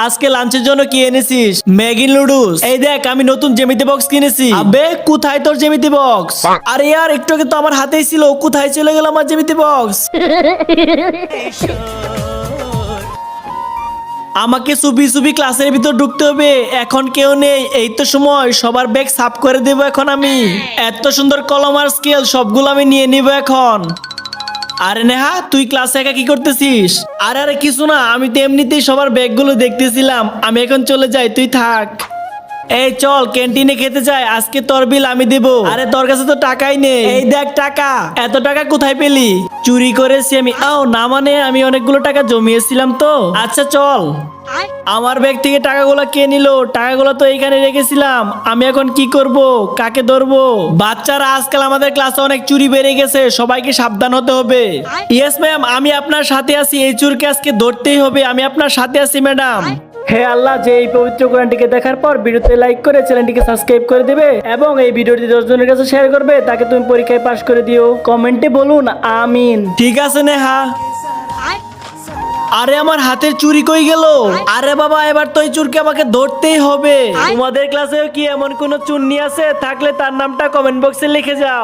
আজকে লাঞ্চের জন্য কি এনেছিস? Maggi noodles. এই দেখ আমি নতুন জ্যামিতি বক্স কিনেছি। আবে কোথায় তোর জ্যামিতি বক্স? আরে यार একটু আগে তো আমার হাতেই ছিল, কোথায় চলে গেল আমার জ্যামিতি বক্স? আমাকে চুপি চুপি ক্লাসের ভিতর ঢুকতে হবে, এখন কেউ নেই, এই তো সময় সবার ব্যাগ সাফ করে দেবো এখন আমি। এত সুন্দর কলম আর স্কেল সবগুলো আমি নিয়ে নিব এখন। আরে নেহা তুই ক্লাসে একা কি করতেছিস? আরে আরে কিছু না, আমি তো এমনিতেই সবার ব্যাগগুলো দেখতেছিলাম, আমি এখন চলে যাই, তুই থাক। এই চল ক্যান্টিনে খেতে যাই, আজকে তোর বিল আমি দেব। আরে তোর কাছে তো টাকাই নেই। এই দেখ টাকা। এত টাকা কোথায় পেলি? চুরি করেছি আমি। না মানে আমি অনেকগুলো টাকা জমিয়েছিলাম তো। আচ্ছা চল। আমার ব্যাগ থেকে টাকাগুলো কে নিল? টাকাগুলো তো এইখানে রেখেছিলাম, আমি এখন কি করব? কাকে ধরবো? বাচ্চারা আজকাল আমাদের ক্লাসে অনেক চুরি বেড়ে গেছে, সবাইকে সাবধান হতে হবে। ইয়েস ম্যাম, আমি আপনার সাথে আছি, এই চুরকে আজকে ধরতেই হবে, আমি আপনার সাথে আছি ম্যাডাম। হে আল্লাহ, যে এই পবিত্র কোরআনটিকে দেখার পর ভিডিওতে লাইক করে চ্যানেলটিকে সাবস্ক্রাইব করে দেবে এবং এই ভিডিওটি 10 জনের কাছে শেয়ার করবে, তাকে তুমি পরীক্ষায় পাশ করে দিও। কমেন্টে বলুন আমিন। ঠিক আছে নেহা। আরে আমার হাতের চুরি কই গেল? আরে বাবা, এবার তো এই চুরকে আমাকে ধরতেই হবে। তোমাদের ক্লাসেও কি এমন কোন চুন্নি আছে? থাকলে তার নামটা কমেন্ট বক্সে লিখে যাও।